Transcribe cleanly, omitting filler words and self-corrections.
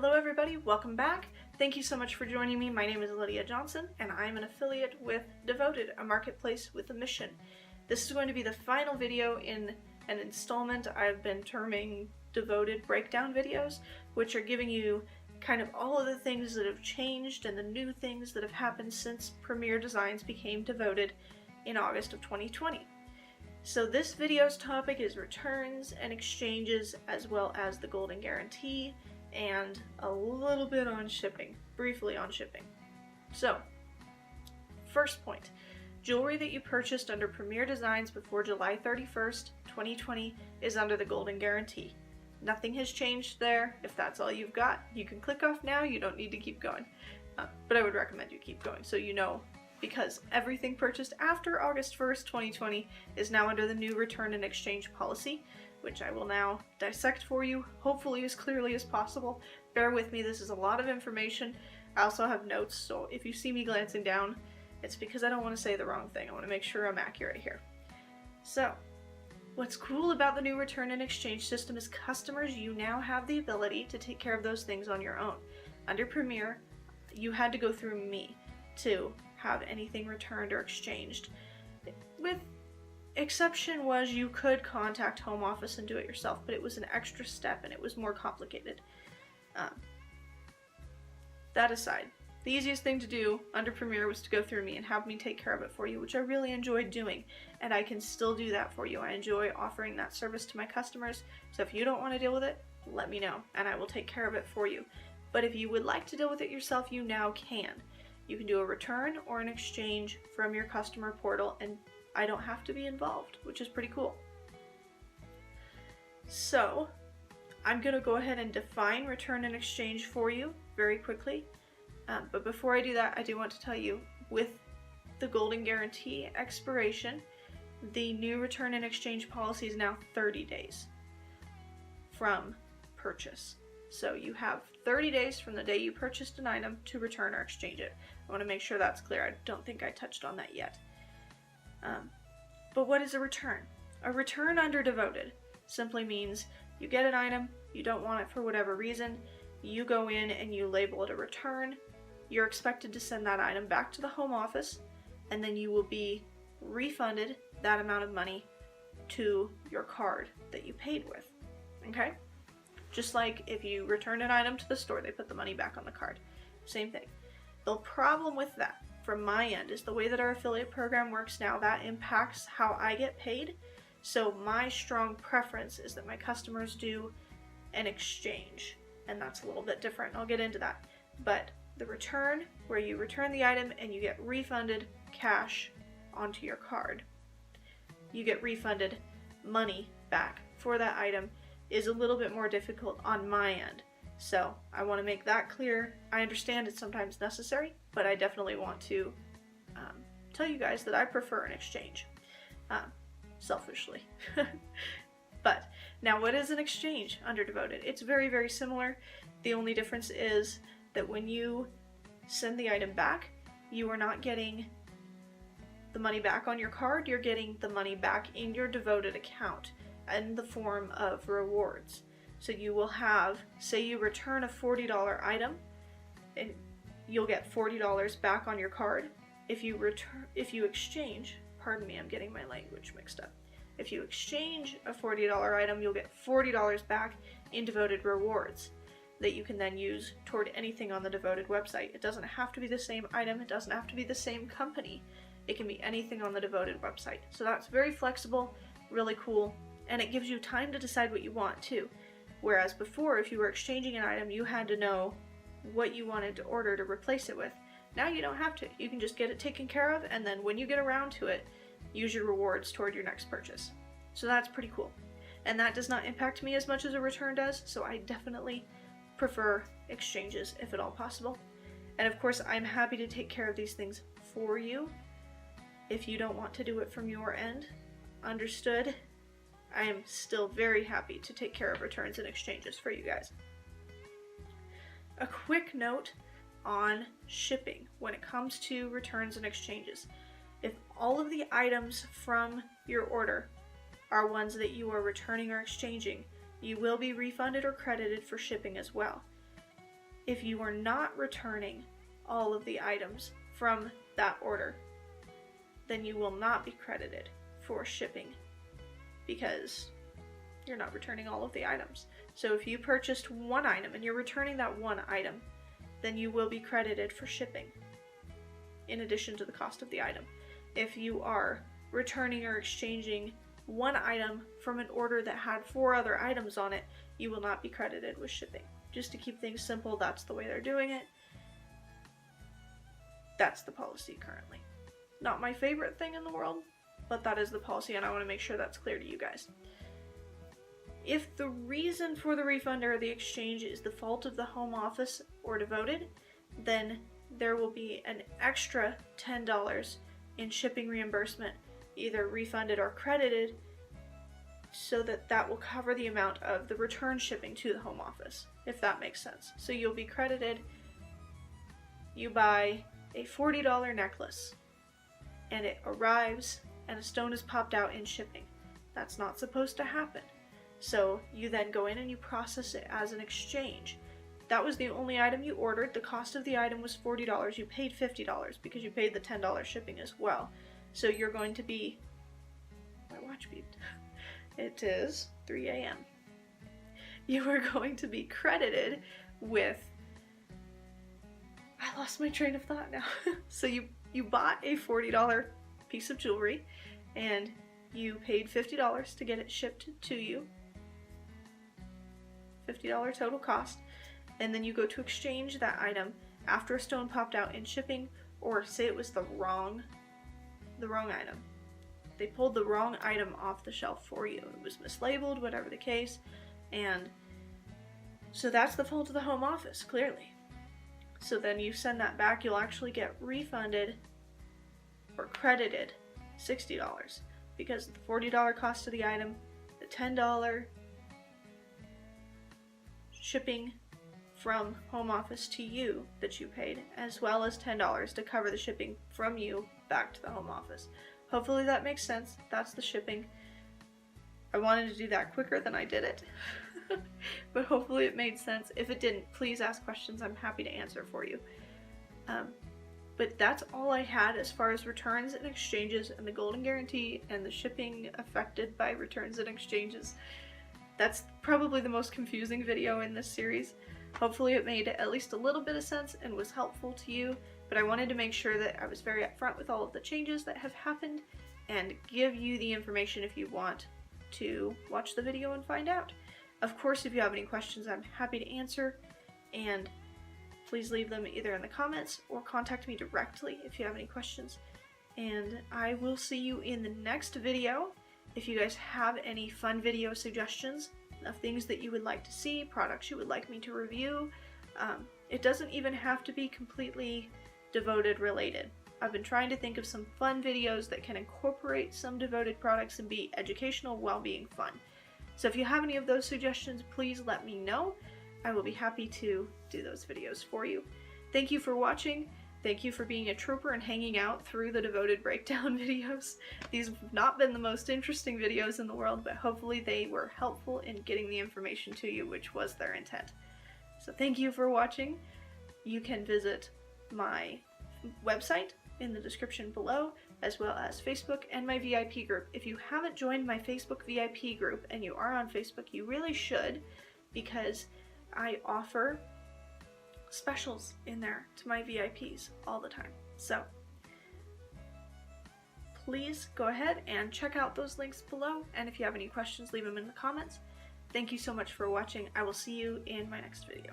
Hello everybody, welcome back. Thank you so much for joining me. My name is Lydia Johnson and I'm an affiliate with Devoted, a marketplace with a mission. This is going to be the final video in an installment I've been terming Devoted Breakdown videos, which are giving you kind of all of the things that have changed and the new things that have happened since Premier Designs became Devoted in August of 2020. So this video's topic is returns and exchanges, as well as the Golden Guarantee, and a little bit on shipping, briefly on shipping. So, first point, jewelry that you purchased under Premier Designs before July 31st, 2020 is under the Golden Guarantee. Nothing has changed there. If that's all you've got, you can click off now. You don't need to keep going. But I would recommend you keep going so you know, because everything purchased after August 1st, 2020 is now under the new return and exchange policy, which I will now dissect for you, hopefully as clearly as possible. Bear with me, this is a lot of information. I also have notes, so if you see me glancing down, it's because I don't want to say the wrong thing. I want to make sure I'm accurate here. So, what's cool about the new return and exchange system is customers, you now have the ability to take care of those things on your own. Under Premier, you had to go through me to have anything returned or exchanged. With exception was you could contact home office and do it yourself, but it was an extra step and it was more complicated. That aside, the easiest thing to do under Premier was to go through me and have me take care of it for you, which I really enjoyed doing, and I can still do that for you. I enjoy offering that service to my customers, so if you don't want to deal with it, let me know and I will take care of it for you. But if you would like to deal with it yourself, you now can. You can do a return or an exchange from your customer portal, and I don't have to be involved, which is pretty cool. So, I'm going to go ahead and define return and exchange for you very quickly. But before I do that, I do want to tell you, with the Golden Guarantee expiration, the new return and exchange policy is now 30 days from purchase. So you have 30 days from the day you purchased an item to return or exchange it. I want to make sure that's clear. I don't think I touched on that yet. But what is a return? A return under Devoted simply means you get an item, you don't want it for whatever reason, you go in and you label it a return, you're expected to send that item back to the home office, and then you will be refunded that amount of money to your card that you paid with, okay? Just like if you return an item to the store, they put the money back on the card. Same thing. The problem with that, from my end, is the way that our affiliate program works now, that impacts how I get paid. So my strong preference is that my customers do an exchange, and that's a little bit different. I'll get into that. But the return, where you return the item and you get refunded cash onto your card, you get refunded money back for that item, is a little bit more difficult on my end. So I want to make that clear. I understand it's sometimes necessary, but I definitely want to tell you guys that I prefer an exchange, selfishly. But now, what is an exchange under Devoted? It's very, very similar. The only difference is that when you send the item back, you are not getting the money back on your card, you're getting the money back in your Devoted account in the form of rewards. So you will have, say you return a $40 item, and you'll get $40 back on your card. If you exchange, pardon me, I'm getting my language mixed up. If you exchange a $40 item, you'll get $40 back in Devoted rewards that you can then use toward anything on the Devoted website. It doesn't have to be the same item, it doesn't have to be the same company. It can be anything on the Devoted website. So that's very flexible, really cool, and it gives you time to decide what you want too. Whereas before, if you were exchanging an item, you had to know what you wanted to order to replace it with. Now you don't have to. You can just get it taken care of, and then when you get around to it, use your rewards toward your next purchase. So that's pretty cool. And that does not impact me as much as a return does, so I definitely prefer exchanges if at all possible. And of course, I'm happy to take care of these things for you. If you don't want to do it from your end, understood. I am still very happy to take care of returns and exchanges for you guys. A quick note on shipping when it comes to returns and exchanges. If all of the items from your order are ones that you are returning or exchanging, you will be refunded or credited for shipping as well. if you are not returning all of the items from that order, then you will not be credited for shipping because you're not returning all of the items. So if you purchased one item and you're returning that one item, then you will be credited for shipping in addition to the cost of the item. If you are returning or exchanging one item from an order that had 4 other items on it, you will not be credited with shipping. Just to keep things simple, that's the way they're doing it. That's the policy currently. Not my favorite thing in the world, but that is the policy, and I want to make sure that's clear to you guys. If the reason for the refund or the exchange is the fault of the home office or devoted, then there will be an extra $10 in shipping reimbursement, either refunded or credited, so that will cover the amount of the return shipping to the home office, if that makes sense. So you'll be credited, you buy a $40 necklace, and it arrives, and a stone is popped out in shipping. That's not supposed to happen. So you then go in and you process it as an exchange. That was the only item you ordered. The cost of the item was $40. You paid $50 because you paid the $10 shipping as well. So you're going to be... My watch beeped. It is 3 a.m. You are going to be credited with... I lost my train of thought now. So you bought a $40 piece of jewelry and you paid $50 to get it shipped to you. $50 total cost. And then you go to exchange that item after a stone popped out in shipping, or say it was the wrong item. They pulled the wrong item off the shelf for you. It was mislabeled, whatever the case. And so that's the fault of the home office, clearly. So then you send that back, you'll actually get refunded or credited $60 because the $40 cost of the item, the $10 shipping from home office to you that you paid, as well as $10 to cover the shipping from you back to the home office. Hopefully that makes sense. That's the shipping. I wanted to do that quicker than I did it, but hopefully it made sense. If it didn't, please ask questions. I'm happy to answer for you. But that's all I had as far as returns and exchanges and the golden guarantee and the shipping affected by returns and exchanges. That's probably the most confusing video in this series. Hopefully it made at least a little bit of sense and was helpful to you, but I wanted to make sure that I was very upfront with all of the changes that have happened and give you the information if you want to watch the video and find out. Of course, if you have any questions, I'm happy to answer, and please leave them either in the comments or contact me directly if you have any questions. And I will see you in the next video. If you guys have any fun video suggestions of things that you would like to see, products you would like me to review, it doesn't even have to be completely devoted related. I've been trying to think of some fun videos that can incorporate some devoted products and be educational while being fun. So if you have any of those suggestions, please let me know. I will be happy to do those videos for you. Thank you for watching. Thank you for being a trooper and hanging out through the devoted breakdown videos. These have not been the most interesting videos in the world, but hopefully they were helpful in getting the information to you, which was their intent. So thank you for watching. You can visit my website in the description below, as well as Facebook and my VIP group. If you haven't joined my Facebook VIP group and you are on Facebook, you really should, because I offer specials in there to my VIPs all the time. So please go ahead and check out those links below, and if you have any questions, leave them in the comments. Thank you so much for watching. I will see you in my next video.